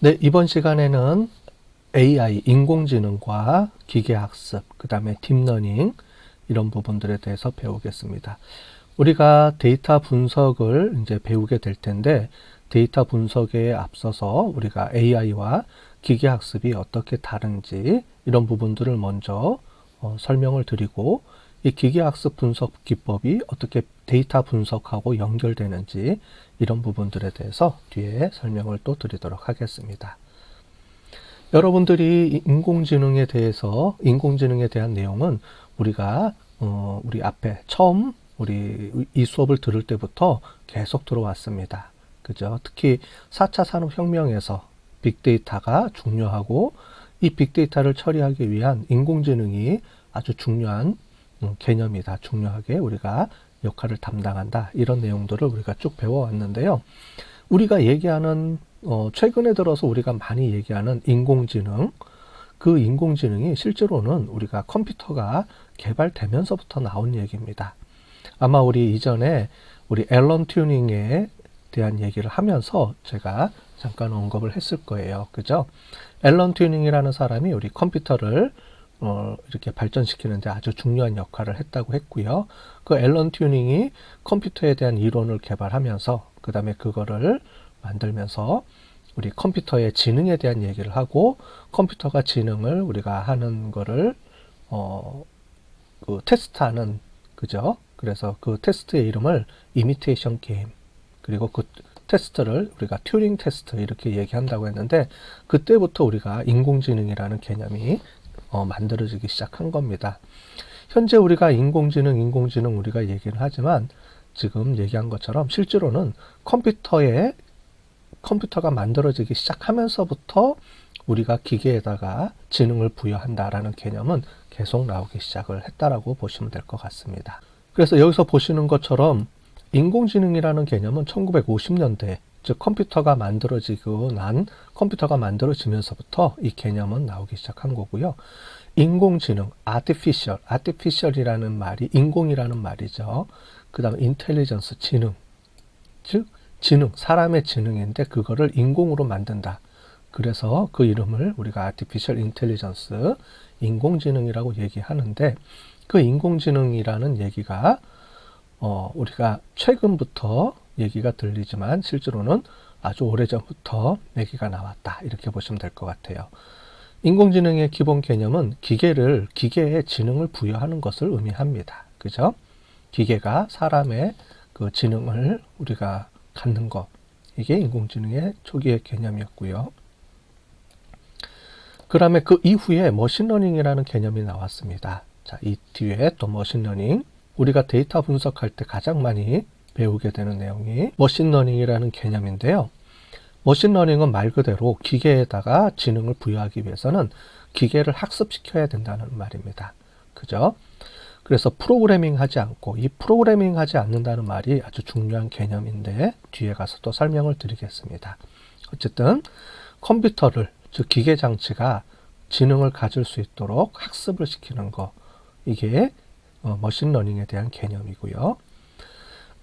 네, 이번 시간에는 AI, 인공지능과 기계학습, 그 다음에 딥러닝 이런 부분들에 대해서 배우겠습니다. 우리가 데이터 분석을 이제 배우게 될 텐데 데이터 분석에 앞서서 우리가 AI와 기계학습이 어떻게 다른지 이런 부분들을 먼저 설명을 드리고 이 기계학습 분석 기법이 어떻게 데이터 분석하고 연결되는지 이런 부분들에 대해서 뒤에 설명을 또 드리도록 하겠습니다. 여러분들이 인공지능에 대한 내용은 우리가 우리 앞에 처음 우리 이 수업을 들을 때부터 계속 들어왔습니다. 그죠? 특히 4차 산업혁명에서 빅데이터가 중요하고 이 빅데이터를 처리하기 위한 인공지능이 아주 중요한 개념이다. 중요하게 우리가 역할을 담당한다. 이런 내용들을 우리가 쭉 배워왔는데요. 우리가 얘기하는 최근에 들어서 우리가 많이 얘기하는 인공지능, 그 인공지능이 실제로는 우리가 컴퓨터가 개발되면서부터 나온 얘기입니다. 아마 우리 이전에 우리 앨런 튜닝에 대한 얘기를 하면서 제가 잠깐 언급을 했을 거예요. 그죠? 앨런 튜닝이라는 사람이 우리 컴퓨터를 이렇게 발전시키는데 아주 중요한 역할을 했다고 했고요. 그 앨런 튜닝이 컴퓨터에 대한 이론을 개발하면서 그 다음에 그거를 만들면서 우리 컴퓨터의 지능에 대한 얘기를 하고 컴퓨터가 지능을 우리가 하는 거를 그 테스트하는, 그죠? 그래서 그 테스트의 이름을 이미테이션 게임, 그리고 그 테스트를 우리가 튜링 테스트 이렇게 얘기한다고 했는데 그때부터 우리가 인공지능이라는 개념이 만들어지기 시작한 겁니다. 현재 우리가 인공지능 우리가 얘기를 하지만 지금 얘기한 것처럼 실제로는 컴퓨터가 만들어지기 시작하면서부터 우리가 기계에다가 지능을 부여한다라는 개념은 계속 나오기 시작을 했다라고 보시면 될 것 같습니다. 그래서 여기서 보시는 것처럼 인공지능이라는 개념은 1950년대, 즉 컴퓨터가 만들어지면서부터 이 개념은 나오기 시작한 거고요. 인공지능, artificial이라는 말이 인공이라는 말이죠. 그 다음에 intelligence, 지능, 즉 지능, 사람의 지능인데 그거를 인공으로 만든다. 그래서 그 이름을 우리가 artificial intelligence, 인공지능이라고 얘기하는데 그 인공지능이라는 얘기가 우리가 최근부터 얘기가 들리지만 실제로는 아주 오래전부터 얘기가 나왔다. 이렇게 보시면 될 것 같아요. 인공지능의 기본 개념은 기계에 지능을 부여하는 것을 의미합니다. 그죠? 기계가 사람의 그 지능을 우리가 갖는 것. 이게 인공지능의 초기의 개념이었고요. 그 다음에 그 이후에 머신러닝이라는 개념이 나왔습니다. 자, 이 뒤에 또 머신러닝. 우리가 데이터 분석할 때 가장 많이 배우게 되는 내용이 머신러닝이라는 개념인데요. 머신러닝은 말 그대로 기계에다가 지능을 부여하기 위해서는 기계를 학습시켜야 된다는 말입니다. 그죠? 그래서 프로그래밍 하지 않고, 이 프로그래밍 하지 않는다는 말이 아주 중요한 개념인데 뒤에 가서 또 설명을 드리겠습니다. 어쨌든 컴퓨터를, 즉 기계 장치가 지능을 가질 수 있도록 학습을 시키는 거, 이게 머신러닝에 대한 개념이고요.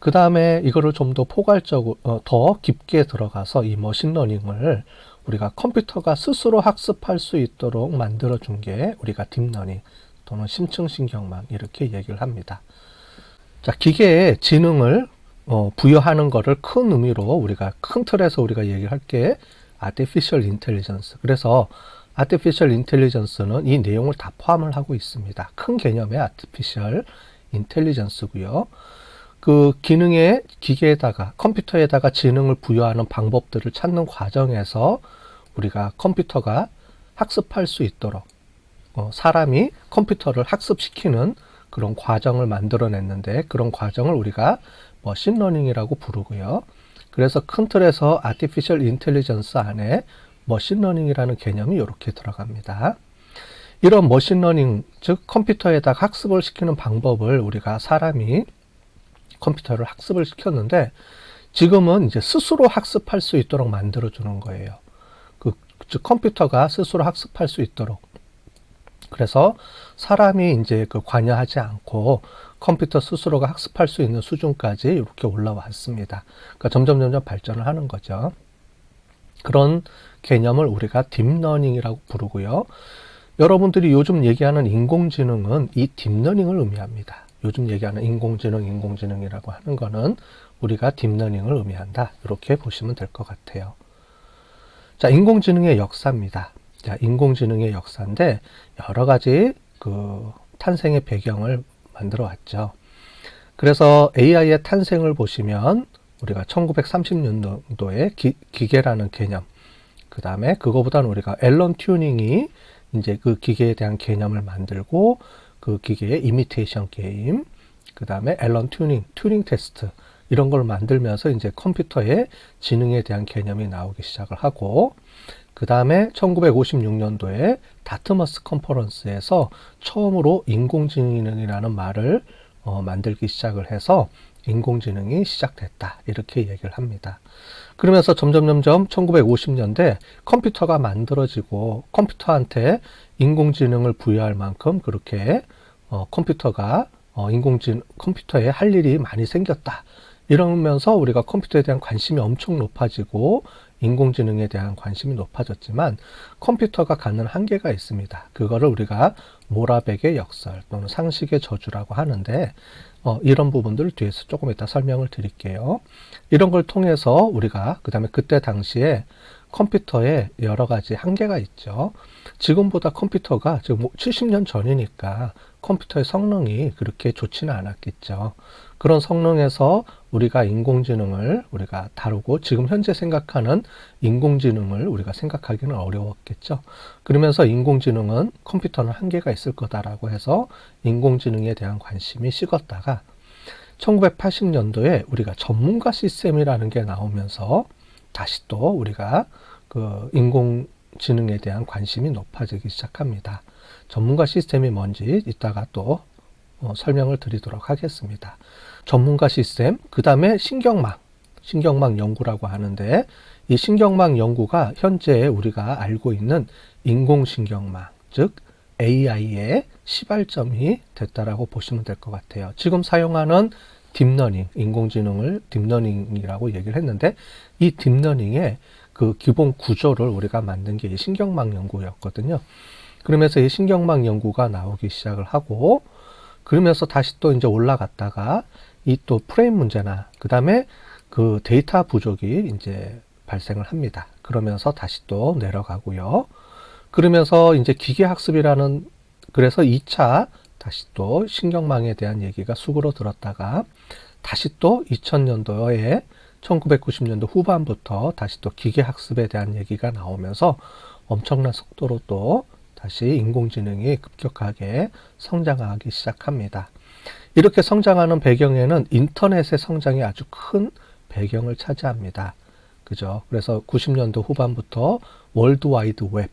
그 다음에 이거를 좀 더 포괄적으로 더 깊게 들어가서 이 머신러닝을 우리가 컴퓨터가 스스로 학습할 수 있도록 만들어준 게 우리가 딥러닝 또는 심층신경망 이렇게 얘기를 합니다. 자, 기계에 지능을 부여하는 거를 큰 의미로 우리가 큰 틀에서 우리가 얘기를 할 게 artificial intelligence. 그래서 artificial intelligence는 이 내용을 다 포함을 하고 있습니다. 큰 개념의 artificial intelligence고요. 그 기계에다가 컴퓨터에다가 지능을 부여하는 방법들을 찾는 과정에서 우리가 컴퓨터가 학습할 수 있도록 사람이 컴퓨터를 학습시키는 그런 과정을 만들어냈는데 그런 과정을 우리가 머신러닝이라고 부르고요. 그래서 큰 틀에서 artificial intelligence 안에 머신러닝이라는 개념이 이렇게 들어갑니다. 이런 머신러닝, 즉 컴퓨터에다가 학습을 시키는 방법을 우리가 사람이 컴퓨터를 학습을 시켰는데 지금은 이제 스스로 학습할 수 있도록 만들어주는 거예요. 즉 컴퓨터가 스스로 학습할 수 있도록. 그래서 사람이 이제 관여하지 않고 컴퓨터 스스로가 학습할 수 있는 수준까지 이렇게 올라왔습니다. 그러니까 점점 발전을 하는 거죠. 그런 개념을 우리가 딥러닝이라고 부르고요. 여러분들이 요즘 얘기하는 인공지능은 이 딥러닝을 의미합니다. 요즘 얘기하는 인공지능이라고 하는 거는 우리가 딥러닝을 의미한다. 이렇게 보시면 될 것 같아요. 자, 인공지능의 역사입니다. 자, 인공지능의 역사인데 여러 가지 탄생의 배경을 만들어 왔죠. 그래서 AI의 탄생을 보시면 우리가 1930년도에 기계라는 개념, 그 다음에 그거보다는 우리가 앨런 튜닝이 이제 그 기계에 대한 개념을 만들고 그 기계의 이미테이션 게임, 그 다음에 앨런 튜닝 테스트 이런 걸 만들면서 이제 컴퓨터의 지능에 대한 개념이 나오기 시작을 하고, 그 다음에 1956년도에 다트머스 컨퍼런스에서 처음으로 인공지능이라는 말을 만들기 시작을 해서 인공지능이 시작됐다. 이렇게 얘기를 합니다. 그러면서 점점 1950년대 컴퓨터가 만들어지고 컴퓨터한테 인공지능을 부여할 만큼 그렇게 컴퓨터가 컴퓨터에 할 일이 많이 생겼다. 이러면서 우리가 컴퓨터에 대한 관심이 엄청 높아지고 인공지능에 대한 관심이 높아졌지만 컴퓨터가 갖는 한계가 있습니다. 그거를 우리가 모라백의 역설 또는 상식의 저주라고 하는데 이런 부분들을 뒤에서 조금 이따 설명을 드릴게요. 이런 걸 통해서 우리가 그때 당시에 컴퓨터에 여러 가지 한계가 있죠. 지금보다 컴퓨터가 지금 70년 전이니까 컴퓨터의 성능이 그렇게 좋지는 않았겠죠. 그런 성능에서 우리가 인공지능을 우리가 다루고 지금 현재 생각하는 인공지능을 우리가 생각하기는 어려웠겠죠. 그러면서 인공지능은 컴퓨터는 한계가 있을 거다라고 해서 인공지능에 대한 관심이 식었다가 1980년도에 우리가 전문가 시스템이라는 게 나오면서 다시 또 우리가 그 인공지능에 대한 관심이 높아지기 시작합니다. 전문가 시스템이 뭔지 이따가 또 설명을 드리도록 하겠습니다. 전문가 시스템, 그 다음에 신경망 연구라고 하는데 이 신경망 연구가 현재 우리가 알고 있는 인공신경망, 즉 AI의 시발점이 됐다라고 보시면 될 것 같아요. 지금 사용하는 딥러닝, 인공지능을 딥러닝이라고 얘기를 했는데 이 딥러닝의 그 기본 구조를 우리가 만든 게 이 신경망 연구였거든요. 그러면서 이 신경망 연구가 나오기 시작을 하고 그러면서 다시 또 이제 올라갔다가 이 또 프레임 문제나 그 다음에 그 데이터 부족이 이제 발생을 합니다. 그러면서 다시 또 내려가고요. 그러면서 이제 기계학습이라는 그래서 2차 다시 또 신경망에 대한 얘기가 수그러 들었다가 다시 또 2000년도에 1990년도 후반부터 다시 또 기계학습에 대한 얘기가 나오면서 엄청난 속도로 또 다시 인공지능이 급격하게 성장하기 시작합니다. 이렇게 성장하는 배경에는 인터넷의 성장이 아주 큰 배경을 차지합니다. 그죠? 그래서 90년도 후반부터 월드와이드 웹,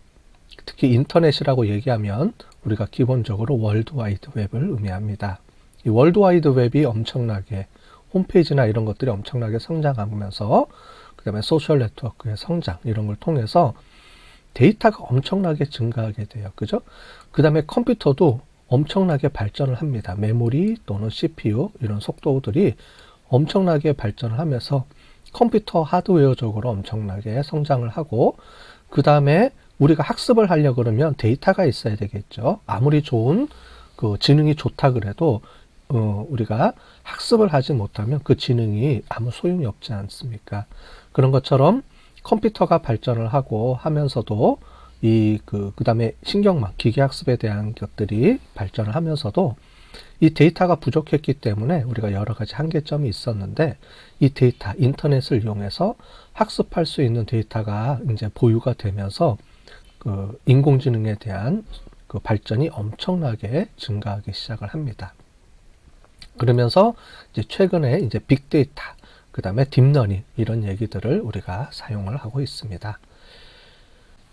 특히 인터넷이라고 얘기하면 우리가 기본적으로 월드와이드 웹을 의미합니다. 이 월드와이드 웹이 엄청나게 홈페이지나 이런 것들이 엄청나게 성장하면서 그 다음에 소셜 네트워크의 성장 이런 걸 통해서 데이터가 엄청나게 증가하게 돼요. 그죠? 그 다음에 컴퓨터도 엄청나게 발전을 합니다. 메모리 또는 CPU 이런 속도들이 엄청나게 발전을 하면서 컴퓨터 하드웨어적으로 엄청나게 성장을 하고 그 다음에 우리가 학습을 하려고 그러면 데이터가 있어야 되겠죠. 아무리 좋은 그 지능이 좋다 그래도 우리가 학습을 하지 못하면 그 지능이 아무 소용이 없지 않습니까? 그런 것처럼 컴퓨터가 발전을 하고 하면서도 그 다음에 신경망, 기계학습에 대한 것들이 발전을 하면서도 이 데이터가 부족했기 때문에 우리가 여러 가지 한계점이 있었는데 이 데이터, 인터넷을 이용해서 학습할 수 있는 데이터가 이제 보유가 되면서 그 인공지능에 대한 그 발전이 엄청나게 증가하기 시작을 합니다. 그러면서 이제 최근에 이제 빅데이터, 그 다음에 딥러닝 이런 얘기들을 우리가 사용을 하고 있습니다.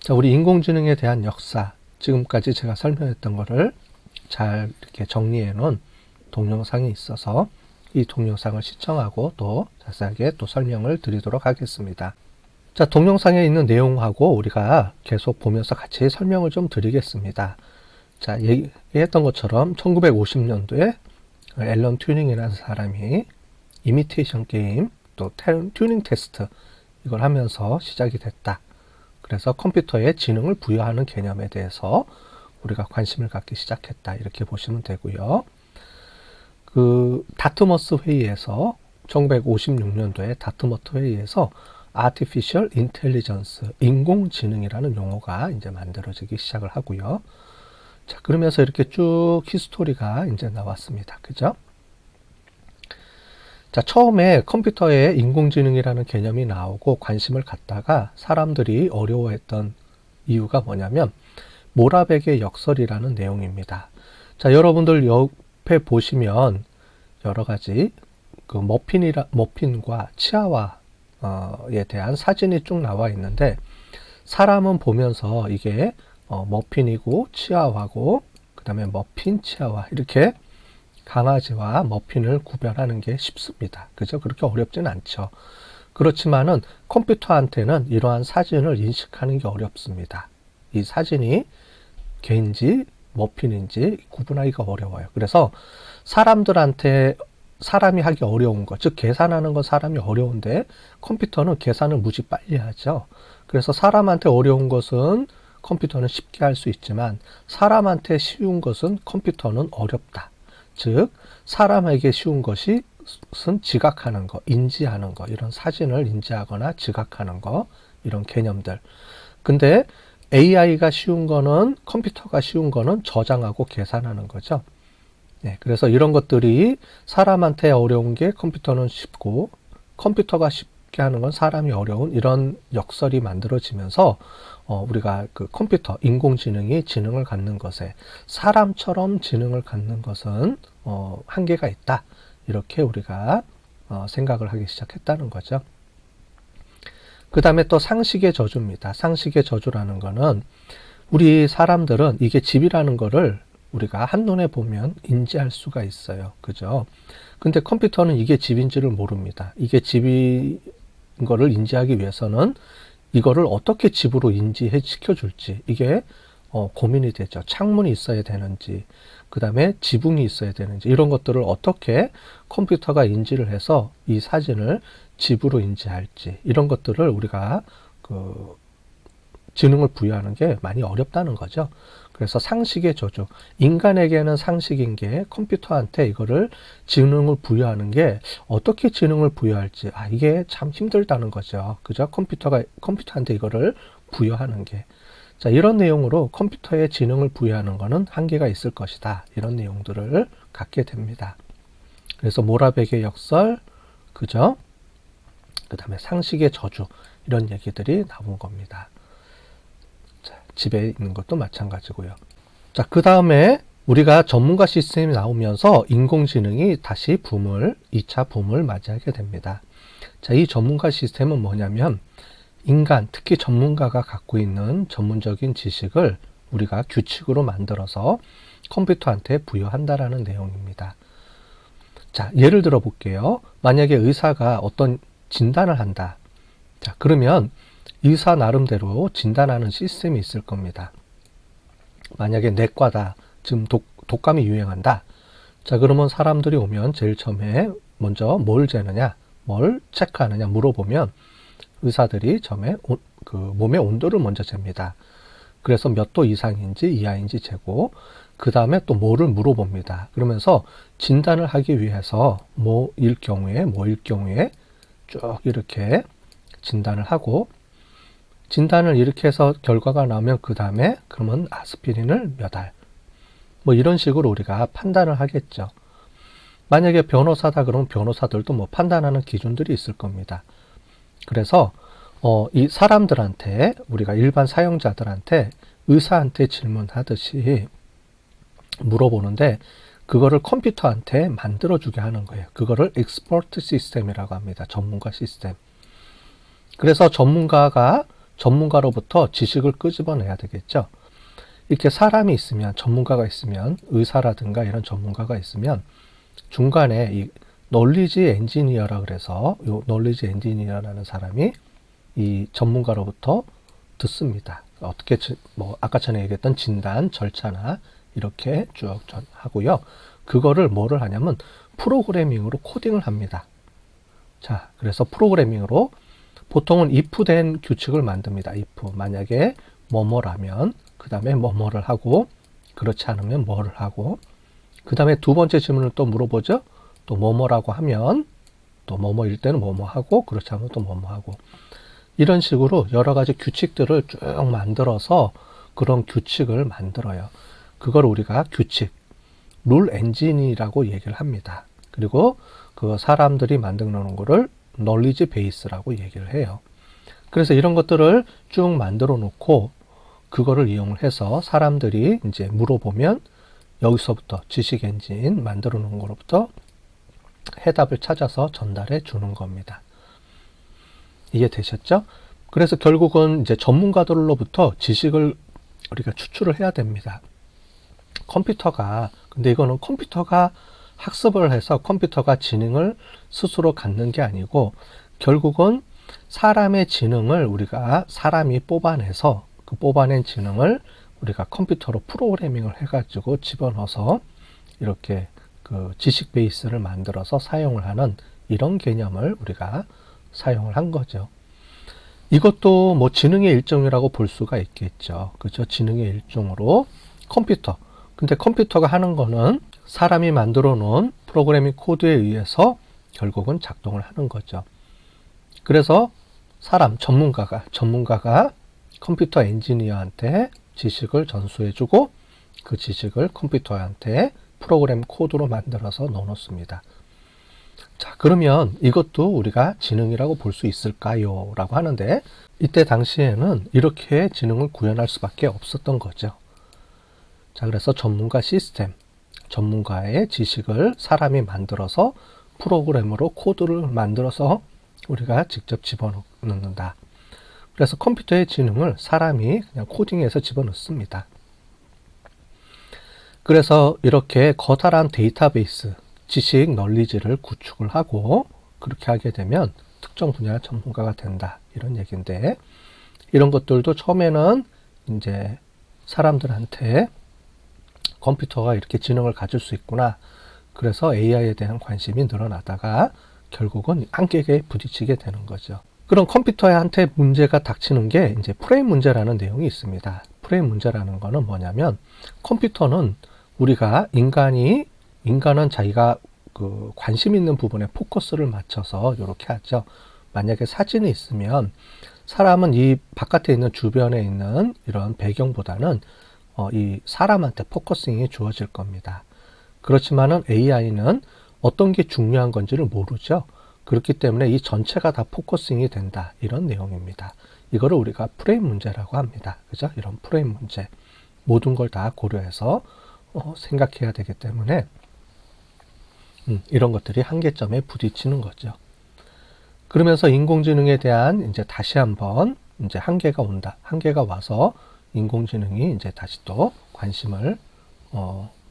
자, 우리 인공지능에 대한 역사, 지금까지 제가 설명했던 거를 잘 이렇게 정리해 놓은 동영상이 있어서 이 동영상을 시청하고 또 자세하게 또 설명을 드리도록 하겠습니다. 자, 동영상에 있는 내용하고 우리가 계속 보면서 같이 설명을 좀 드리겠습니다. 자, 얘기했던 것처럼 1950년도에 앨런 튜닝이라는 사람이 이미테이션 게임 또 튜닝 테스트 이걸 하면서 시작이 됐다. 그래서 컴퓨터에 지능을 부여하는 개념에 대해서 우리가 관심을 갖기 시작했다. 이렇게 보시면 되고요. 그 다트머스 회의에서 1956년도에 다트머스 회의에서 Artificial Intelligence, 인공지능이라는 용어가 이제 만들어지기 시작을 하고요. 자, 그러면서 이렇게 쭉 히스토리가 이제 나왔습니다. 그죠? 자, 처음에 컴퓨터에 인공지능이라는 개념이 나오고 관심을 갖다가 사람들이 어려워했던 이유가 뭐냐면 모라백의 역설이라는 내용입니다. 자, 여러분들 옆에 보시면 여러 가지 그 머핀과 치아와에 대한 사진이 쭉 나와 있는데 사람은 보면서 이게 머핀이고 치아와고 그 다음에 머핀, 치아와 이렇게 강아지와 머핀을 구별하는 게 쉽습니다. 그죠? 그렇게 어렵진 않죠. 그렇지만은 컴퓨터한테는 이러한 사진을 인식하는 게 어렵습니다. 이 사진이 개인지 머핀인지 구분하기가 어려워요. 그래서 사람들한테 사람이 하기 어려운 것, 즉 계산하는 건 사람이 어려운데 컴퓨터는 계산을 무지 빨리 하죠. 그래서 사람한테 어려운 것은 컴퓨터는 쉽게 할 수 있지만 사람한테 쉬운 것은 컴퓨터는 어렵다. 즉 사람에게 쉬운 것은 지각하는 거, 인지하는 거, 이런 사진을 인지하거나 지각하는 거, 이런 개념들. 근데 AI가 쉬운 거는, 컴퓨터가 쉬운 거는 저장하고 계산하는 거죠. 네, 그래서 이런 것들이 사람한테 어려운 게 컴퓨터는 쉽고 컴퓨터가 쉽게 하는 건 사람이 어려운 이런 역설이 만들어지면서 우리가 그 컴퓨터, 인공지능이 지능을 갖는 것에 사람처럼 지능을 갖는 것은 한계가 있다. 이렇게 우리가 생각을 하기 시작했다는 거죠. 그 다음에 또 상식의 저주입니다. 상식의 저주라는 거는 우리 사람들은 이게 집이라는 거를 우리가 한눈에 보면 인지할 수가 있어요. 그죠? 근데 컴퓨터는 이게 집인지를 모릅니다. 이게 집인 거를 인지하기 위해서는 이거를 어떻게 집으로 인지해 시켜줄지 이게 고민이 되죠. 창문이 있어야 되는지, 그 다음에 지붕이 있어야 되는지 이런 것들을 어떻게 컴퓨터가 인지를 해서 이 사진을 집으로 인지할지 이런 것들을 우리가 그 지능을 부여하는 게 많이 어렵다는 거죠. 그래서 상식의 저주. 인간에게는 상식인 게 컴퓨터한테 이거를 지능을 부여하는 게 어떻게 지능을 부여할지 이게 참 힘들다는 거죠. 그죠? 컴퓨터한테 이거를 부여하는 게. 자, 이런 내용으로 컴퓨터에 지능을 부여하는 거는 한계가 있을 것이다. 이런 내용들을 갖게 됩니다. 그래서 모라백의 역설, 그죠? 그 다음에 상식의 저주, 이런 얘기들이 나온 겁니다. 자, 집에 있는 것도 마찬가지고요. 자, 그 다음에 우리가 전문가 시스템이 나오면서 인공지능이 다시 2차 붐을 맞이하게 됩니다. 자, 이 전문가 시스템은 뭐냐면 인간, 특히 전문가가 갖고 있는 전문적인 지식을 우리가 규칙으로 만들어서 컴퓨터한테 부여한다라는 내용입니다. 자, 예를 들어 볼게요. 만약에 의사가 어떤 진단을 한다. 자, 그러면 의사 나름대로 진단하는 시스템이 있을 겁니다. 만약에 내과다. 지금 독감이 유행한다. 자, 그러면 사람들이 오면 제일 처음에 먼저 뭘 재느냐, 뭘 체크하느냐 물어보면 의사들이 처음에 그 몸의 온도를 먼저 잽니다. 그래서 몇 도 이상인지 이하인지 재고 그 다음에 또 뭐를 물어봅니다. 그러면서 진단을 하기 위해서 뭐일 경우에 쭉 이렇게 진단을 하고 진단을 이렇게 해서 결과가 나오면 그 다음에 그러면 아스피린을 몇 알 뭐 이런 식으로 우리가 판단을 하겠죠. 만약에 변호사다 그러면 변호사들도 뭐 판단하는 기준들이 있을 겁니다. 그래서 이 사람들한테 우리가 일반 사용자들한테 의사한테 질문하듯이 물어보는데 그거를 컴퓨터한테 만들어주게 하는 거예요. 그거를 익스퍼트 시스템이라고 합니다. 전문가 시스템. 그래서 전문가로부터 지식을 끄집어내야 되겠죠. 이렇게 사람이 있으면 전문가가 있으면 의사라든가 이런 전문가가 있으면 중간에 이 널리지 엔지니어라 그래서 이 널리지 엔지니어라는 사람이 이 전문가로부터 듣습니다. 어떻게 뭐 아까 전에 얘기했던 진단 절차나 이렇게 쭉 하고요. 그거를 뭐를 하냐면 프로그래밍으로 코딩을 합니다. 자, 그래서 보통은 if 된 규칙을 만듭니다. if. 만약에 뭐뭐라면, 그 다음에 뭐뭐를 하고, 그렇지 않으면 뭐를 하고, 그 다음에 두 번째 질문을 또 물어보죠. 또 뭐뭐라고 하면, 또 뭐뭐일 때는 뭐뭐 하고, 그렇지 않으면 또 뭐뭐 하고. 이런 식으로 여러 가지 규칙들을 쭉 만들어서 그런 규칙을 만들어요. 그걸 우리가 규칙, 룰 엔진이라고 얘기를 합니다. 그리고 그 사람들이 만들어 놓은 거를 knowledge base라고 얘기를 해요. 그래서 이런 것들을 쭉 만들어 놓고 그거를 이용을 해서 사람들이 이제 물어보면 여기서부터 지식 엔진 만들어 놓은 거로부터 해답을 찾아서 전달해 주는 겁니다. 이해되셨죠? 그래서 결국은 이제 전문가들로부터 지식을 우리가 추출을 해야 됩니다. 근데 이거는 컴퓨터가 학습을 해서 컴퓨터가 지능을 스스로 갖는 게 아니고 결국은 사람의 지능을 사람이 뽑아내서 그 뽑아낸 지능을 우리가 컴퓨터로 프로그래밍을 해가지고 집어넣어서 이렇게 그 지식 베이스를 만들어서 사용을 하는 이런 개념을 우리가 사용을 한 거죠. 이것도 뭐 지능의 일종이라고 볼 수가 있겠죠. 그죠? 지능의 일종으로 컴퓨터. 근데 컴퓨터가 하는 거는 사람이 만들어 놓은 프로그래밍 코드에 의해서 결국은 작동을 하는 거죠. 그래서 전문가가 컴퓨터 엔지니어한테 지식을 전수해주고 그 지식을 컴퓨터한테 프로그램 코드로 만들어서 넣어놓습니다. 자, 그러면 이것도 우리가 지능이라고 볼 수 있을까요? 라고 하는데 이때 당시에는 이렇게 지능을 구현할 수밖에 없었던 거죠. 자, 그래서 전문가 시스템, 전문가의 지식을 사람이 만들어서 프로그램으로 코드를 만들어서 우리가 직접 집어넣는다. 그래서 컴퓨터의 지능을 사람이 그냥 코딩해서 집어넣습니다. 그래서 이렇게 커다란 데이터베이스, 지식 널리지를 구축을 하고 그렇게 하게 되면 특정 분야 전문가가 된다. 이런 얘기인데 이런 것들도 처음에는 이제 사람들한테 컴퓨터가 이렇게 지능을 가질 수 있구나. 그래서 AI에 대한 관심이 늘어나다가 결국은 한계에 부딪히게 되는 거죠. 그럼 컴퓨터한테 문제가 닥치는 게 이제 프레임 문제라는 내용이 있습니다. 프레임 문제라는 거는 뭐냐면 컴퓨터는 인간은 자기가 그 관심 있는 부분에 포커스를 맞춰서 이렇게 하죠. 만약에 사진이 있으면 사람은 이 바깥에 있는 주변에 있는 이런 배경보다는 이 사람한테 포커싱이 주어질 겁니다. 그렇지만은 AI는 어떤 게 중요한 건지를 모르죠. 그렇기 때문에 이 전체가 다 포커싱이 된다. 이런 내용입니다. 이거를 우리가 프레임 문제라고 합니다. 그죠? 이런 프레임 문제. 모든 걸 다 고려해서 생각해야 되기 때문에 이런 것들이 한계점에 부딪히는 거죠. 그러면서 인공지능에 대한 이제 다시 한번 이제 한계가 온다. 한계가 와서 인공지능이 이제 다시 또 관심을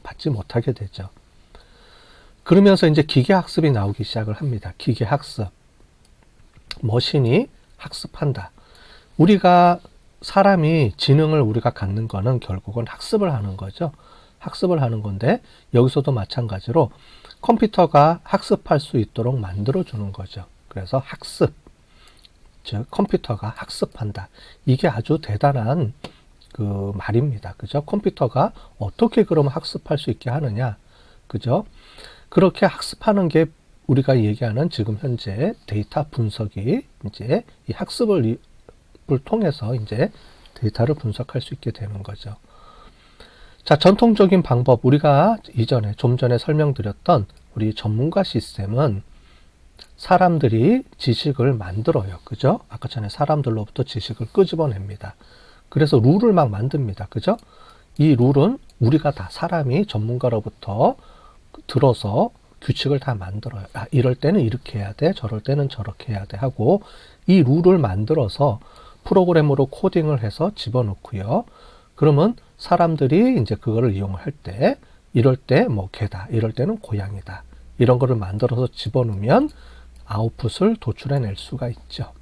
받지 못하게 되죠. 그러면서 이제 기계학습이 나오기 시작을 합니다. 기계학습. 머신이 학습한다. 사람이 지능을 우리가 갖는 거는 결국은 학습을 하는 거죠. 학습을 하는 건데 여기서도 마찬가지로 컴퓨터가 학습할 수 있도록 만들어주는 거죠. 그래서 학습, 즉 컴퓨터가 학습한다. 이게 아주 대단한 그 말입니다. 그죠? 컴퓨터가 어떻게 그러면 학습할 수 있게 하느냐? 그죠? 그렇게 학습하는 게 우리가 얘기하는 지금 현재 데이터 분석이 이제 이 학습을 통해서 이제 데이터를 분석할 수 있게 되는 거죠. 자, 전통적인 방법, 우리가 좀 전에 설명드렸던 우리 전문가 시스템은 사람들이 지식을 만들어요. 그죠? 아까 전에 사람들로부터 지식을 끄집어냅니다. 그래서 룰을 막 만듭니다. 그죠? 이 룰은 사람이 전문가로부터 들어서 규칙을 다 만들어요. 이럴 때는 이렇게 해야 돼. 저럴 때는 저렇게 해야 돼. 하고 이 룰을 만들어서 프로그램으로 코딩을 해서 집어넣고요. 그러면 사람들이 이제 그거를 이용할 때 이럴 때 뭐 개다. 이럴 때는 고양이다. 이런 거를 만들어서 집어넣으면 아웃풋을 도출해낼 수가 있죠.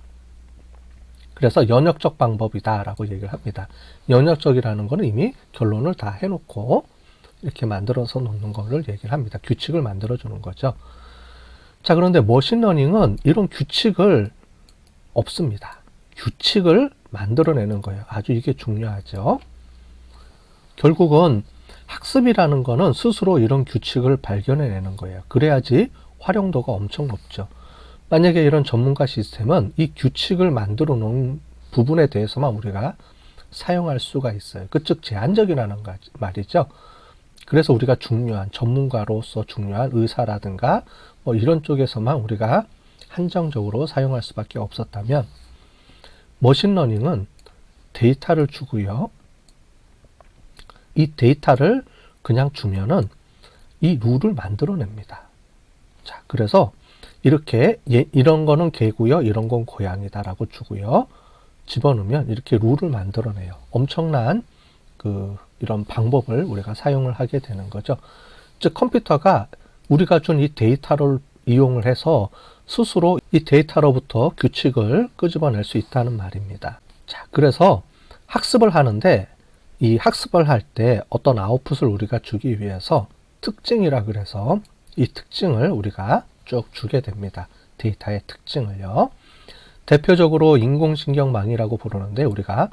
그래서 연역적 방법이다라고 얘기를 합니다. 연역적이라는 거는 이미 결론을 다 해놓고 이렇게 만들어서 놓는 거를 얘기를 합니다. 규칙을 만들어주는 거죠. 자, 그런데 머신러닝은 이런 규칙을 없습니다. 규칙을 만들어내는 거예요. 아주 이게 중요하죠. 결국은 학습이라는 거는 스스로 이런 규칙을 발견해내는 거예요. 그래야지 활용도가 엄청 높죠. 만약에 이런 전문가 시스템은 이 규칙을 만들어 놓은 부분에 대해서만 우리가 사용할 수가 있어요. 즉 제한적이라는 말이죠. 그래서 우리가 중요한 전문가로서 중요한 의사라든가 뭐 이런 쪽에서만 우리가 한정적으로 사용할 수밖에 없었다면, 머신러닝은 데이터를 주고요. 이 데이터를 그냥 주면은 이 룰을 만들어냅니다. 자, 그래서 이렇게 이런 거는 개고요, 이런 건 고양이다라고 주고요. 집어넣으면 이렇게 룰을 만들어내요. 엄청난 이런 방법을 우리가 사용을 하게 되는 거죠. 즉 컴퓨터가 우리가 준 이 데이터를 이용을 해서 스스로 이 데이터로부터 규칙을 끄집어낼 수 있다는 말입니다. 자, 그래서 학습을 하는데 이 학습을 할 때 어떤 아웃풋을 우리가 주기 위해서 특징이라 그래서 이 특징을 우리가 쭉 주게 됩니다. 데이터의 특징을요. 대표적으로 인공신경망이라고 부르는데 우리가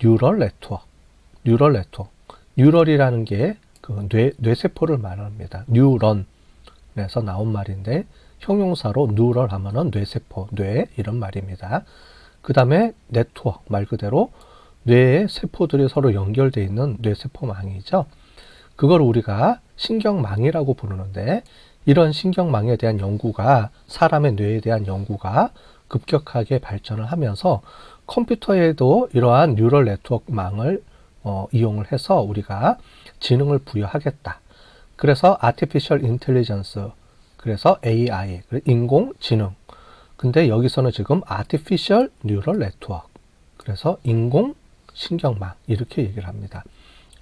뉴럴 네트워크, 뉴럴이라는 게 그 뇌세포를 말합니다. 뉴런에서 나온 말인데 형용사로 뉴럴 하면은 뇌세포, 뇌 이런 말입니다. 그 다음에 네트워크 말 그대로 뇌의 세포들이 서로 연결되어 있는 뇌세포망이죠. 그걸 우리가 신경망이라고 부르는데 이런 신경망에 대한 연구가 사람의 뇌에 대한 연구가 급격하게 발전을 하면서 컴퓨터에도 이러한 뉴럴 네트워크망을 이용을 해서 우리가 지능을 부여하겠다. 그래서 Artificial Intelligence, 그래서 AI, 인공지능. 근데 여기서는 지금 Artificial Neural Network, 그래서 인공신경망 이렇게 얘기를 합니다.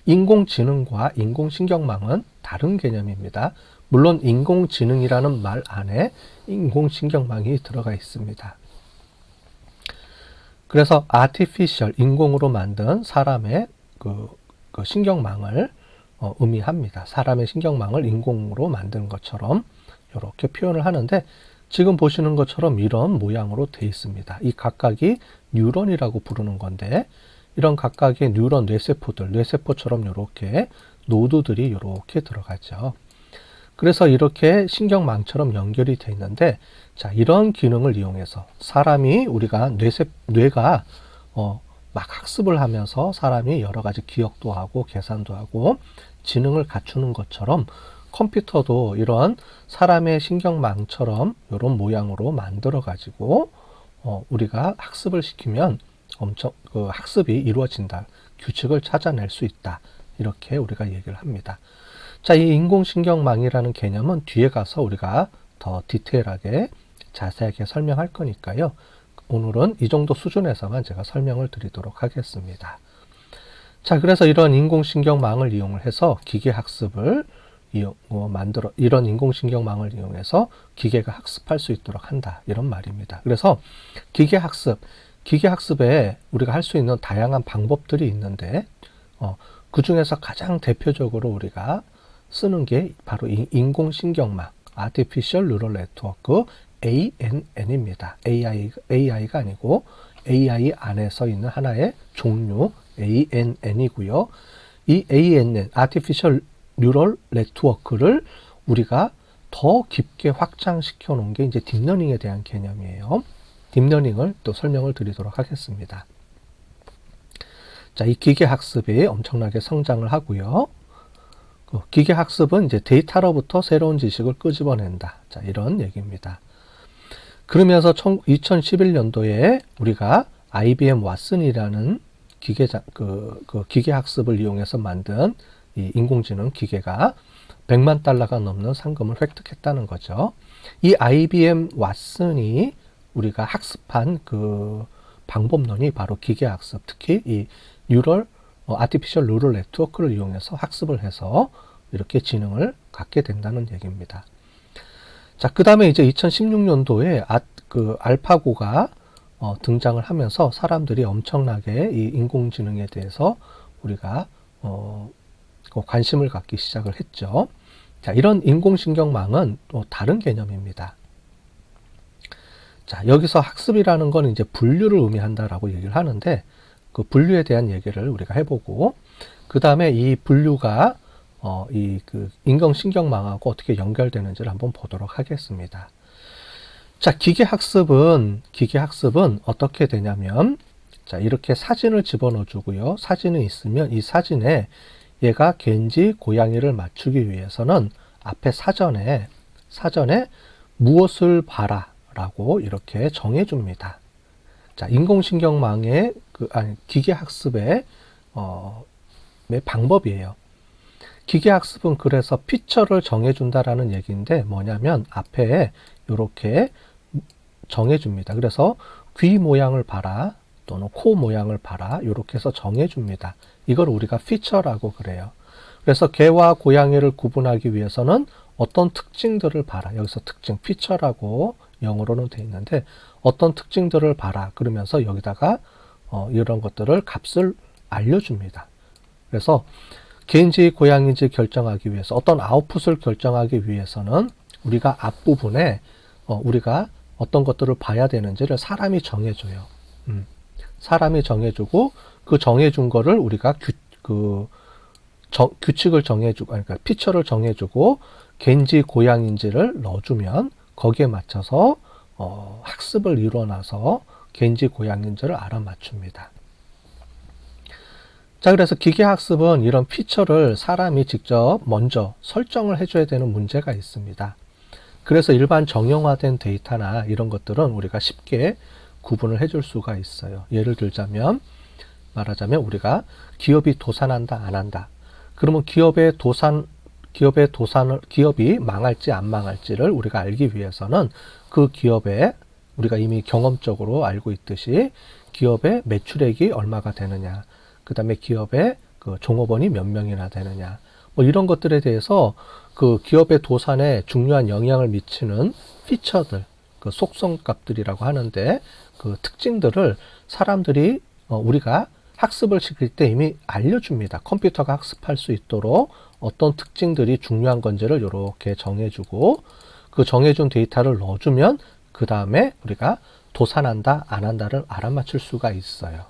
인공지능과 인공신경망은 다른 개념입니다. 물론 인공지능이라는 말 안에 인공신경망이 들어가 있습니다. 그래서 artificial, 인공으로 만든 사람의 그 신경망을 의미합니다. 사람의 신경망을 인공으로 만든 것처럼 이렇게 표현을 하는데 지금 보시는 것처럼 이런 모양으로 되어 있습니다. 이 각각이 뉴런이라고 부르는 건데 이런 각각의 뉴런 뇌세포들, 뇌세포처럼 이렇게 노드들이 이렇게 들어가죠. 그래서 이렇게 신경망처럼 연결이 되어 있는데, 자, 이런 기능을 이용해서 사람이 우리가 뇌가 막 학습을 하면서 사람이 여러 가지 기억도 하고 계산도 하고 지능을 갖추는 것처럼 컴퓨터도 이런 사람의 신경망처럼 이런 모양으로 만들어 가지고 우리가 학습을 시키면 엄청 학습이 이루어진다. 규칙을 찾아낼 수 있다. 이렇게 우리가 얘기를 합니다. 자, 이 인공신경망이라는 개념은 뒤에 가서 우리가 더 디테일하게 자세하게 설명할 거니까요. 오늘은 이 정도 수준에서만 제가 설명을 드리도록 하겠습니다. 자, 그래서 이런 인공신경망을 이용을 해서 기계학습을 이런 인공신경망을 이용해서 기계가 학습할 수 있도록 한다. 이런 말입니다. 그래서 기계학습에 우리가 할 수 있는 다양한 방법들이 있는데 그 중에서 가장 대표적으로 우리가 쓰는 게 바로 이 인공신경망, Artificial Neural Network, ANN입니다. AI가 아니고 AI 안에서 있는 하나의 종류 ANN이고요. 이 ANN, Artificial Neural Network를 우리가 더 깊게 확장시켜 놓은 게 이제 딥러닝에 대한 개념이에요. 딥러닝을 또 설명을 드리도록 하겠습니다. 자, 이 기계학습이 엄청나게 성장을 하고요. 기계학습은 이제 데이터로부터 새로운 지식을 끄집어낸다. 자, 이런 얘기입니다. 그러면서 2011년도에 우리가 IBM 왓슨이라는 기계학습을 이용해서 만든 이 인공지능 기계가 100만 달러가 넘는 상금을 획득했다는 거죠. 이 IBM 왓슨이 우리가 학습한 그 방법론이 바로 기계학습, 특히 이 Artificial Neural Network를 이용해서 학습을 해서 이렇게 지능을 갖게 된다는 얘기입니다. 자, 그 다음에 이제 2016년도에 알파고가 등장을 하면서 사람들이 엄청나게 이 인공지능에 대해서 우리가 관심을 갖기 시작을 했죠. 자, 이런 인공신경망은 또 다른 개념입니다. 자, 여기서 학습이라는 건 이제 분류를 의미한다라고 얘기를 하는데, 그 분류에 대한 얘기를 우리가 해보고, 그 다음에 이 분류가 그 인공신경망하고 어떻게 연결되는지를 한번 보도록 하겠습니다. 자, 기계학습은 어떻게 되냐면, 자, 이렇게 사진을 집어넣어 주고요. 사진이 있으면 이 사진에 얘가 개인지 고양이를 맞추기 위해서는 앞에 사전에 무엇을 봐라 라고 이렇게 정해 줍니다. 자, 인공신경망의 기계학습의 방법이에요. 기계학습은 그래서 피처를 정해준다라는 얘기인데 뭐냐면 앞에 이렇게 정해줍니다. 그래서 귀 모양을 봐라 또는 코 모양을 봐라 이렇게 해서 정해줍니다. 이걸 우리가 피처라고 그래요. 그래서 개와 고양이를 구분하기 위해서는 어떤 특징들을 봐라. 여기서 특징 피처라고 영어로는 돼 있는데 어떤 특징들을 봐라. 그러면서 여기다가 이런 것들을 값을 알려줍니다. 그래서 개인지 고양이인지 결정하기 위해서 어떤 아웃풋을 결정하기 위해서는 우리가 앞부분에 우리가 어떤 것들을 봐야 되는지를 사람이 정해줘요. 사람이 정해주고 그 정해준 거를 우리가 규칙을 정해주고 그러니까 피처를 정해주고 개인지 고양이인지를 넣어주면 거기에 맞춰서 학습을 이뤄나서 개인지 고양이인지를 알아맞춥니다. 자, 그래서 기계학습은 이런 피처를 사람이 직접 먼저 설정을 해줘야 되는 문제가 있습니다. 그래서 일반 정형화된 데이터나 이런 것들은 우리가 쉽게 구분을 해줄 수가 있어요. 예를 들자면 우리가 기업이 도산한다 안 한다. 그러면 기업이 망할지 안 망할지를 우리가 알기 위해서는 그 기업에 우리가 이미 경험적으로 알고 있듯이 기업의 매출액이 얼마가 되느냐, 그 다음에 기업의 그 종업원이 몇 명이나 되느냐, 뭐 이런 것들에 대해서 그 기업의 도산에 중요한 영향을 미치는 피처들, 그 속성값들이라고 하는데 그 특징들을 사람들이 우리가 학습을 시킬 때 이미 알려줍니다. 컴퓨터가 학습할 수 있도록 어떤 특징들이 중요한 건지를 이렇게 정해주고 그 정해준 데이터를 넣어주면 그 다음에 우리가 도산한다 안 한다를 알아맞힐 수가 있어요.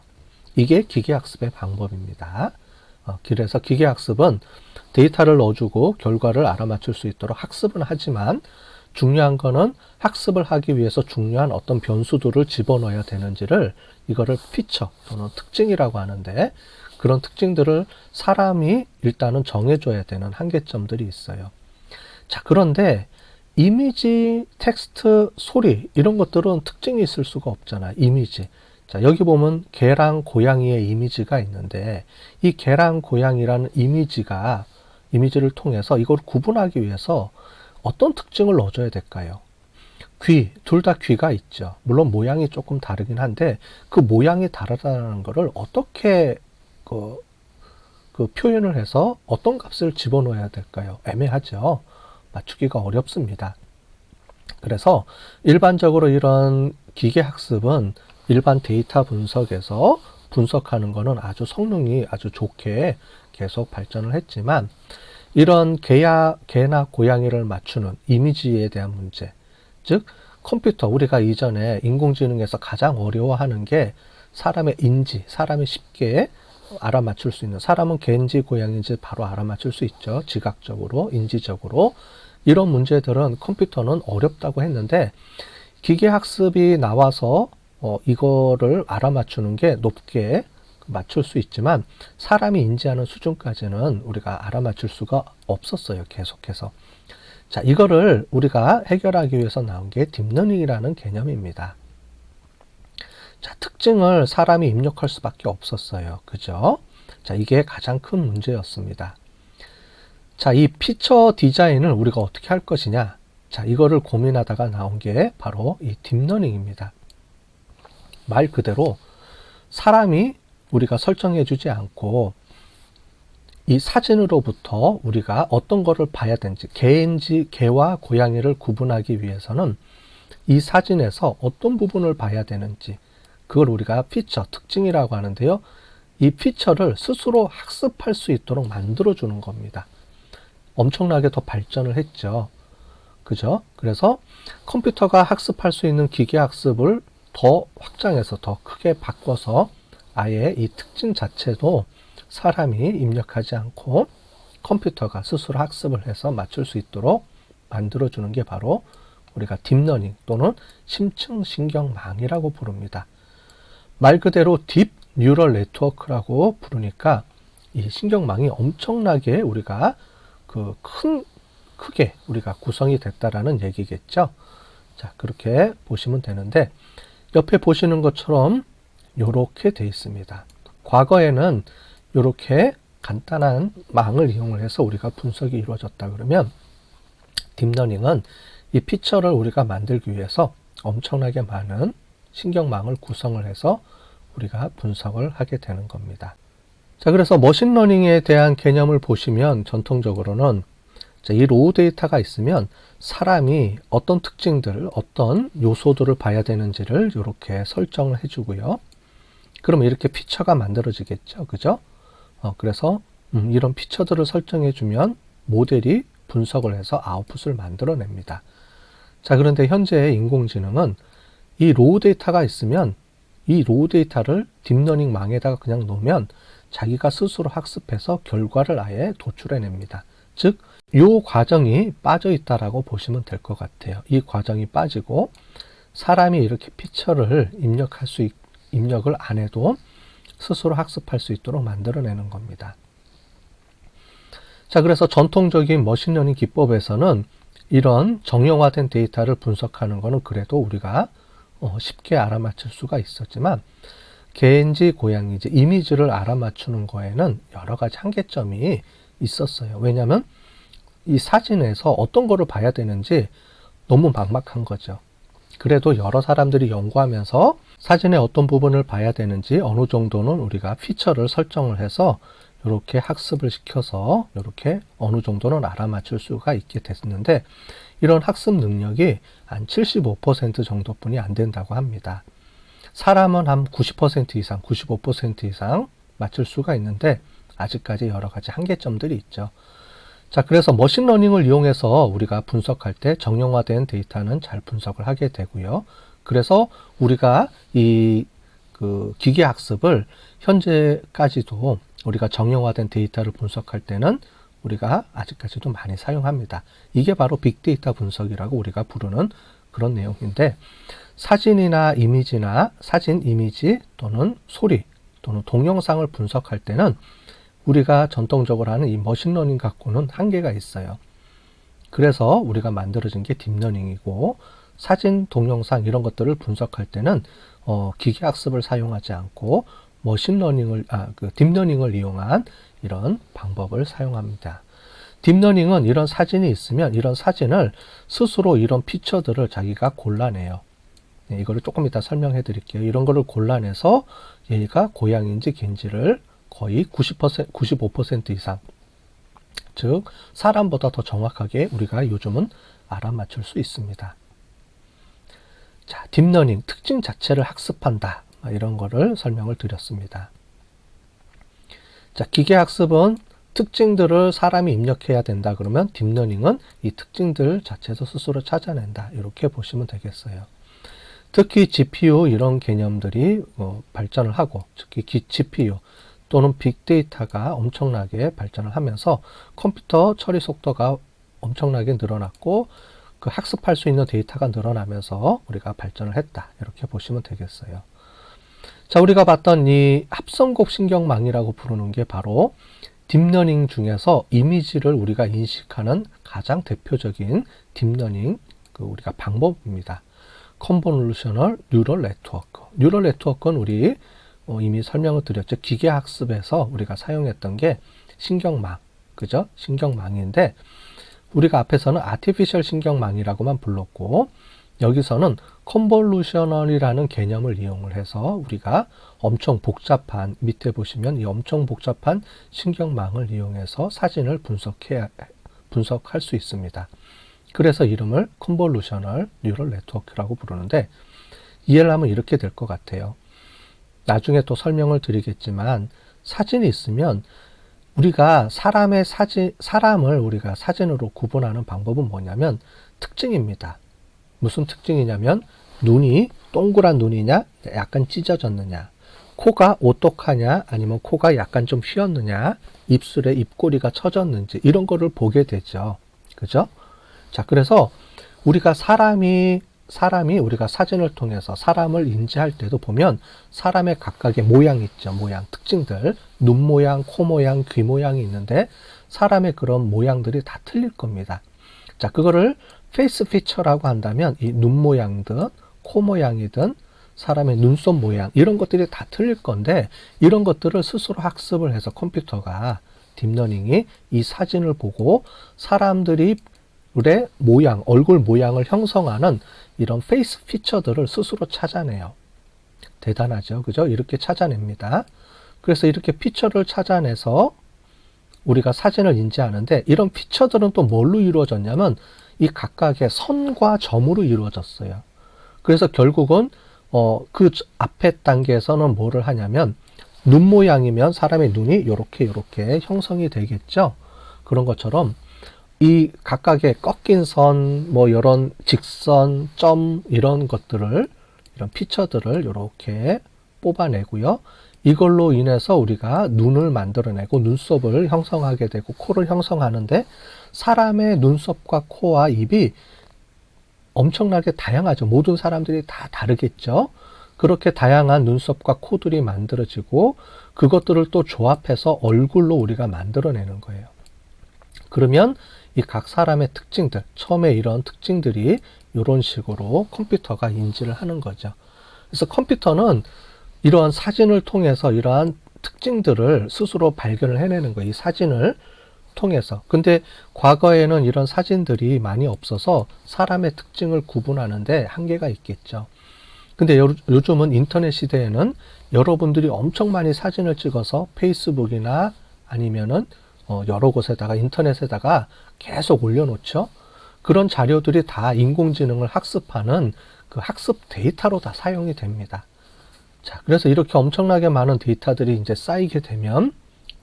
이게 기계학습의 방법입니다. 그래서 기계학습은 데이터를 넣어주고 결과를 알아맞힐 수 있도록 학습은 하지만 중요한 거는 학습을 하기 위해서 중요한 어떤 변수들을 집어넣어야 되는지를 이거를 피처 또는 특징이라고 하는데 그런 특징들을 사람이 일단은 정해줘야 되는 한계점들이 있어요. 자, 그런데 이미지, 텍스트, 소리 이런 것들은 특징이 있을 수가 없잖아요. 이미지. 자, 여기 보면 개랑 고양이의 이미지가 있는데 이 개랑 고양이라는 이미지를 통해서 이걸 구분하기 위해서 어떤 특징을 넣어줘야 될까요? 둘 다 귀가 있죠. 물론 모양이 조금 다르긴 한데 그 모양이 다르다는 것을 어떻게 그 표현을 해서 어떤 값을 집어넣어야 될까요? 애매하죠. 맞추기가 어렵습니다. 그래서 일반적으로 이런 기계학습은 일반 데이터 분석에서 분석하는 거는 아주 성능이 아주 좋게 계속 발전을 했지만 이런 개나 고양이를 맞추는 이미지에 대한 문제, 즉 컴퓨터, 우리가 이전에 인공지능에서 가장 어려워하는 게 사람의 인지, 사람이 쉽게 알아맞힐 수 있는, 사람은 개인지 고양이인지 바로 알아맞힐 수 있죠. 지각적으로, 인지적으로. 이런 문제들은 컴퓨터는 어렵다고 했는데 기계학습이 나와서 이거를 알아맞추는 게 높게 맞출 수 있지만 사람이 인지하는 수준까지는 우리가 알아맞힐 수가 없었어요. 계속해서. 자, 이거를 우리가 해결하기 위해서 나온 게 딥러닝이라는 개념입니다. 자, 특징을 사람이 입력할 수밖에 없었어요. 그죠? 자, 이게 가장 큰 문제였습니다. 자, 이 피처 디자인을 우리가 어떻게 할 것이냐? 자, 이거를 고민하다가 나온 게 바로 이 딥러닝입니다. 말 그대로 사람이 우리가 설정해 주지 않고 이 사진으로부터 우리가 어떤 거를 봐야 되는지, 개와 고양이를 구분하기 위해서는 이 사진에서 어떤 부분을 봐야 되는지, 그걸 우리가 피처, 특징이라고 하는데요. 이 피처를 스스로 학습할 수 있도록 만들어주는 겁니다. 엄청나게 더 발전을 했죠. 그죠? 그래서 컴퓨터가 학습할 수 있는 기계 학습을 더 확장해서 더 크게 바꿔서 아예 이 특징 자체도 사람이 입력하지 않고 컴퓨터가 스스로 학습을 해서 맞출 수 있도록 만들어주는 게 바로 우리가 딥러닝 또는 심층신경망이라고 부릅니다. 말 그대로 딥 뉴럴 네트워크라고 부르니까 이 신경망이 엄청나게 우리가 크게 우리가 구성이 됐다라는 얘기겠죠. 자, 그렇게 보시면 되는데 옆에 보시는 것처럼 이렇게 돼 있습니다. 과거에는 이렇게 간단한 망을 이용을 해서 우리가 분석이 이루어졌다 그러면 딥러닝은 이 피처를 우리가 만들기 위해서 엄청나게 많은 신경망을 구성을 해서 우리가 분석을 하게 되는 겁니다. 자, 그래서 머신러닝에 대한 개념을 보시면 전통적으로는 이 로우 데이터가 있으면 사람이 어떤 특징들, 어떤 요소들을 봐야 되는지를 이렇게 설정을 해주고요. 그러면 이렇게 피처가 만들어지겠죠. 그죠? 그래서 이런 피처들을 설정해주면 모델이 분석을 해서 아웃풋을 만들어냅니다. 자, 그런데 현재 인공지능은 이 로우 데이터가 있으면 이 로우 데이터를 딥러닝 망에다가 그냥 놓으면 자기가 스스로 학습해서 결과를 아예 도출해냅니다. 즉, 이 과정이 빠져 있다라고 보시면 될 것 같아요. 이 과정이 빠지고 사람이 이렇게 피처를 입력을 안 해도 스스로 학습할 수 있도록 만들어내는 겁니다. 자, 그래서 전통적인 머신러닝 기법에서는 이런 정형화된 데이터를 분석하는 것은 그래도 우리가 쉽게 알아맞힐 수가 있었지만 개인지 고양이지 이미지를 알아맞추는 거에는 여러 가지 한계점이 있었어요. 왜냐하면 이 사진에서 어떤 거를 봐야 되는지 너무 막막한 거죠. 그래도 여러 사람들이 연구하면서 사진의 어떤 부분을 봐야 되는지 어느 정도는 우리가 피처를 설정을 해서 이렇게 학습을 시켜서 이렇게 어느 정도는 알아맞힐 수가 있게 됐는데 이런 학습 능력이 한 75% 정도뿐이 안 된다고 합니다. 사람은 한 90% 이상, 95% 이상 맞출 수가 있는데 아직까지 여러 가지 한계점들이 있죠. 자, 그래서 머신러닝을 이용해서 우리가 분석할 때 정형화된 데이터는 잘 분석을 하게 되고요. 그래서 우리가 이 기계 학습을 현재까지도 우리가 정형화된 데이터를 분석할 때는 우리가 아직까지도 많이 사용합니다. 이게 바로 빅데이터 분석이라고 우리가 부르는 그런 내용인데 사진이나 이미지나 사진, 이미지 또는 소리 또는 동영상을 분석할 때는 우리가 전통적으로 하는 이 머신러닝 갖고는 한계가 있어요. 그래서 우리가 만들어진 게 딥러닝이고 사진, 동영상 이런 것들을 분석할 때는 기계 학습을 사용하지 않고 딥러닝을 이용한 이런 방법을 사용합니다. 딥러닝은 이런 사진이 있으면 이런 사진을 스스로 이런 피처들을 자기가 골라내요. 네, 이거를 조금 이따 설명해 드릴게요. 이런 거를 골라내서 얘가 고양이인지 개인지를 거의 95% 이상, 즉 사람보다 더 정확하게 우리가 요즘은 알아맞힐 수 있습니다. 자, 딥러닝 특징 자체를 학습한다. 이런 거를 설명을 드렸습니다. 자, 기계 학습은 특징들을 사람이 입력해야 된다. 그러면 딥러닝은 이 특징들 자체도 스스로 찾아낸다. 이렇게 보시면 되겠어요. 특히 GPU 이런 개념들이 발전을 하고 특히 GPU 또는 빅데이터가 엄청나게 발전을 하면서 컴퓨터 처리 속도가 엄청나게 늘어났고 그 학습할 수 있는 데이터가 늘어나면서 우리가 발전을 했다. 이렇게 보시면 되겠어요. 자, 우리가 봤던 이 합성곡 신경망이라고 부르는 게 바로 딥러닝 중에서 이미지를 우리가 인식하는 가장 대표적인 딥러닝 우리가 방법입니다. 컨볼루셔널 뉴럴 네트워크. 뉴럴 네트워크는 우리 이미 설명을 드렸죠. 기계 학습에서 우리가 사용했던 게 신경망, 그죠? 신경망인데 우리가 앞에서는 아티피셜 신경망이라고만 불렀고 여기서는 컨볼루셔널이라는 개념을 이용을 해서 우리가 엄청 복잡한 밑에 보시면 이 엄청 복잡한 신경망을 이용해서 사진을 분석할 수 있습니다. 그래서 이름을 컨볼루셔널 뉴럴 네트워크라고 부르는데 이해를 하면 이렇게 될 것 같아요. 나중에 또 설명을 드리겠지만 사진이 있으면 우리가 사람을 우리가 사진으로 구분하는 방법은 뭐냐면 특징입니다. 무슨 특징이냐면 눈이 동그란 눈이냐 약간 찢어졌느냐, 코가 오똑하냐 아니면 코가 약간 좀 휘었느냐, 입술에 입꼬리가 처졌는지 이런 거를 보게 되죠. 그죠? 자, 그래서 우리가 사람이 우리가 사진을 통해서 사람을 인지할 때도 보면 사람의 각각의 모양 있죠. 모양, 특징들. 눈 모양, 코 모양, 귀 모양이 있는데 사람의 그런 모양들이 다 틀릴 겁니다. 자, 그거를 페이스 피처라고 한다면 이 눈 모양든 코 모양이든 사람의 눈썹 모양 이런 것들이 다 틀릴 건데 이런 것들을 스스로 학습을 해서 컴퓨터가 딥러닝이 이 사진을 보고 사람들이 의 모양, 얼굴 모양을 형성하는 이런 페이스 피처들을 스스로 찾아내요. 대단하죠. 그죠? 이렇게 찾아냅니다. 그래서 이렇게 피처를 찾아내서 우리가 사진을 인지하는데 이런 피처들은 또 뭘로 이루어졌냐면 이 각각의 선과 점으로 이루어졌어요. 그래서 결국은 그 앞에 단계에서는 뭐를 하냐면 눈 모양이면 사람의 눈이 이렇게 형성이 되겠죠. 그런 것처럼 이 각각의 꺾인 선, 뭐 이런 직선, 점 이런 것들을 이런 피처들을 이렇게 뽑아내고요. 이걸로 인해서 우리가 눈을 만들어내고 눈썹을 형성하게 되고 코를 형성하는데 사람의 눈썹과 코와 입이 엄청나게 다양하죠. 모든 사람들이 다 다르겠죠. 그렇게 다양한 눈썹과 코들이 만들어지고 그것들을 또 조합해서 얼굴로 우리가 만들어내는 거예요. 그러면 이 각 사람의 특징들, 처음에 이런 특징들이 이런 식으로 컴퓨터가 인지를 하는 거죠. 그래서 컴퓨터는 이러한 사진을 통해서 이러한 특징들을 스스로 발견을 해내는 거예요. 이 사진을 통해서. 근데 과거에는 이런 사진들이 많이 없어서 사람의 특징을 구분하는데 한계가 있겠죠. 근데 요즘은 인터넷 시대에는 여러분들이 엄청 많이 사진을 찍어서 페이스북이나 아니면은 여러 곳에다가 인터넷에다가 계속 올려놓죠. 그런 자료들이 다 인공지능을 학습하는 그 학습 데이터로 다 사용이 됩니다. 자, 그래서 이렇게 엄청나게 많은 데이터들이 이제 쌓이게 되면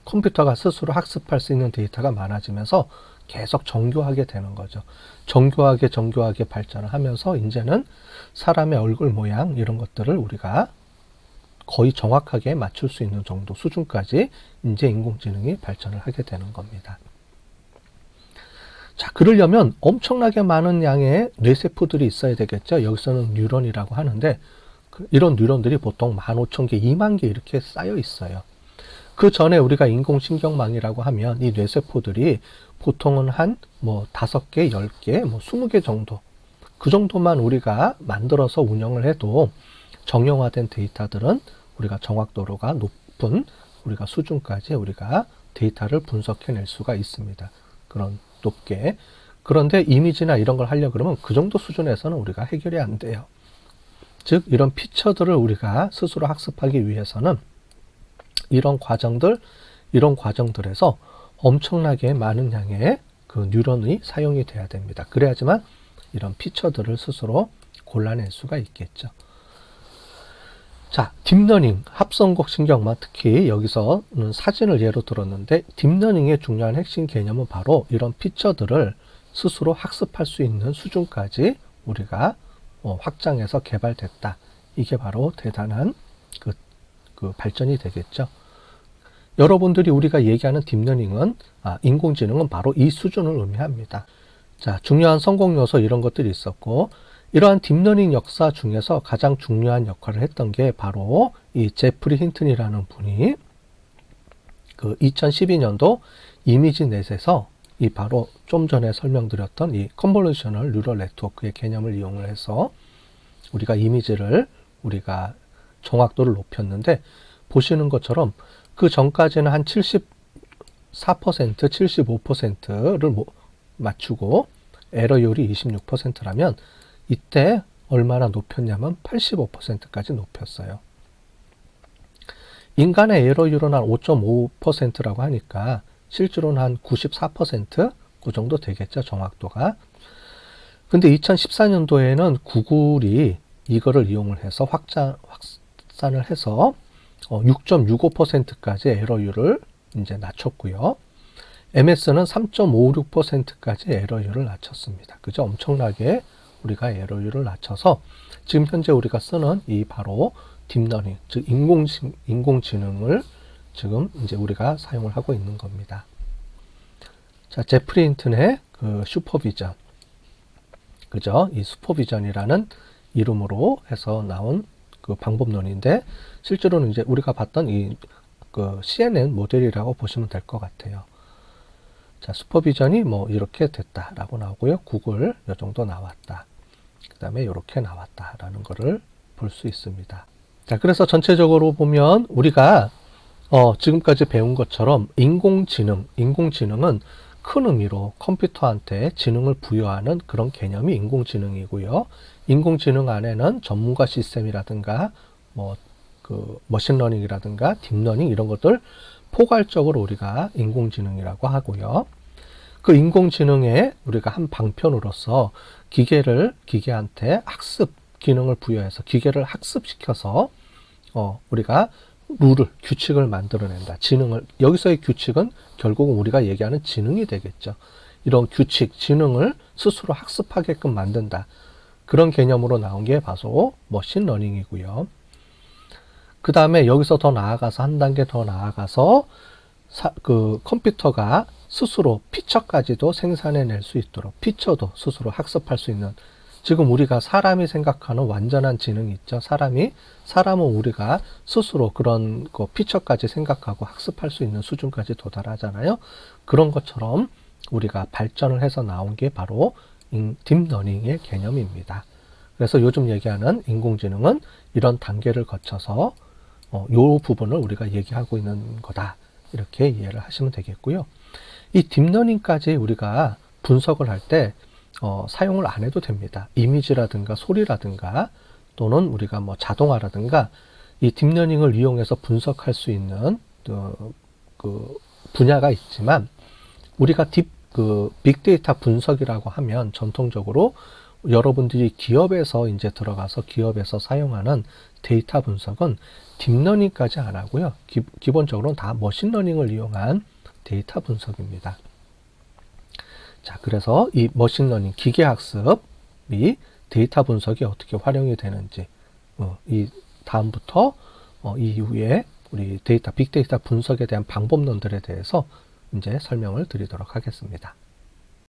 컴퓨터가 스스로 학습할 수 있는 데이터가 많아지면서 계속 정교하게 되는 거죠. 정교하게 발전을 하면서 이제는 사람의 얼굴 모양 이런 것들을 우리가 거의 정확하게 맞출 수 있는 정도 수준까지 이제 인공지능이 발전을 하게 되는 겁니다. 자, 그러려면 엄청나게 많은 양의 뇌세포들이 있어야 되겠죠. 여기서는 뉴런이라고 하는데 이런 뉴런들이 보통 15,000개, 2만 개 이렇게 쌓여 있어요. 그 전에 우리가 인공신경망이라고 하면 이 뇌세포들이 보통은 한 5개, 10개, 20개 정도 그 정도만 우리가 만들어서 운영을 해도 정형화된 데이터들은 우리가 정확도가 높은 우리가 수준까지 우리가 데이터를 분석해낼 수가 있습니다. 그런 높게. 그런데 이미지나 이런 걸 하려고 그러면 그 정도 수준에서는 우리가 해결이 안 돼요. 즉 이런 피처들을 우리가 스스로 학습하기 위해서는 이런 과정들에서 엄청나게 많은 양의 그 뉴런이 사용이 돼야 됩니다. 그래야지만 이런 피처들을 스스로 골라낼 수가 있겠죠. 자, 딥러닝, 합성곡 신경망, 특히 여기서는 사진을 예로 들었는데 딥러닝의 중요한 핵심 개념은 바로 이런 피처들을 스스로 학습할 수 있는 수준까지 우리가 확장해서 개발됐다. 이게 바로 대단한 그 발전이 되겠죠. 여러분들이 우리가 얘기하는 딥러닝은 인공지능은 바로 이 수준을 의미합니다. 자, 중요한 성공 요소 이런 것들이 있었고 이러한 딥러닝 역사 중에서 가장 중요한 역할을 했던 게 바로 이 제프리 힌튼이라는 분이 그 2012년도 이미지넷에서 이 바로 좀 전에 설명드렸던 이 컨볼루셔널 뉴럴 네트워크의 개념을 이용을 해서 우리가 이미지를 우리가 정확도를 높였는데 보시는 것처럼 그 전까지는 한 74%, 75%를 맞추고 에러율이 26%라면 이때 얼마나 높였냐면 85%까지 높였어요. 인간의 에러율은 한 5.5%라고 하니까 실제로는 한 94%그 정도 되겠죠, 정확도가. 근데 2014년도에는 구글이 이거를 이용을 해서 확산을 해서 6.65%까지 에러율을 이제 낮췄고요. MS는 3.56%까지 에러율을 낮췄습니다. 그죠? 엄청나게 우리가 에러율을 낮춰서 지금 현재 우리가 쓰는 이 바로 딥러닝, 즉 인공지능을 지금 이제 우리가 사용을 하고 있는 겁니다. 자, 제프리 힌튼의 그 슈퍼비전, 그죠? 이 슈퍼비전이라는 이름으로 해서 나온 그 방법론인데, 실제로는 이제 우리가 봤던 이 그 CNN 모델이라고 보시면 될 것 같아요. 자, 슈퍼비전이 뭐 이렇게 됐다라고 나오고요. 구글 이 정도 나왔다. 그 다음에 이렇게 나왔다라는 거를 볼 수 있습니다. 자, 그래서 전체적으로 보면 우리가 지금까지 배운 것처럼 인공지능은 큰 의미로 컴퓨터한테 지능을 부여하는 그런 개념이 인공지능이고요. 인공지능 안에는 전문가 시스템이라든가 그 머신러닝이라든가 딥러닝 이런 것들 포괄적으로 우리가 인공지능이라고 하고요. 그 인공지능에 우리가 한 방편으로서 기계한테 학습 기능을 부여해서 기계를 학습시켜서 우리가 규칙을 만들어낸다. 여기서의 규칙은 결국은 우리가 얘기하는 지능이 되겠죠. 이런 규칙, 지능을 스스로 학습하게끔 만든다. 그런 개념으로 나온 게 바로 머신러닝이고요. 그 다음에 여기서 더 나아가서 한 단계 더 나아가서 그 컴퓨터가 스스로 피처까지도 생산해낼 수 있도록 피처도 스스로 학습할 수 있는, 지금 우리가 사람이 생각하는 완전한 지능이 있죠. 사람은 우리가 스스로 그런 그 피처까지 생각하고 학습할 수 있는 수준까지 도달하잖아요. 그런 것처럼 우리가 발전을 해서 나온 게 바로 딥러닝의 개념입니다. 그래서 요즘 얘기하는 인공지능은 이런 단계를 거쳐서 요 부분을 우리가 얘기하고 있는 거다. 이렇게 이해를 하시면 되겠고요. 이 딥러닝까지 우리가 분석을 할 때 사용을 안 해도 됩니다. 이미지라든가 소리라든가 또는 우리가 자동화라든가 이 딥러닝을 이용해서 분석할 수 있는 그 분야가 있지만, 우리가 빅데이터 분석이라고 하면 전통적으로 여러분들이 기업에서 이제 들어가서 기업에서 사용하는 데이터 분석은 딥러닝까지 안 하고요. 기본적으로는 다 머신러닝을 이용한 데이터 분석입니다. 자, 그래서 이 머신러닝, 기계학습이 데이터 분석이 어떻게 활용이 되는지, 이 다음부터 이후에 우리 빅데이터 분석에 대한 방법론들에 대해서 이제 설명을 드리도록 하겠습니다.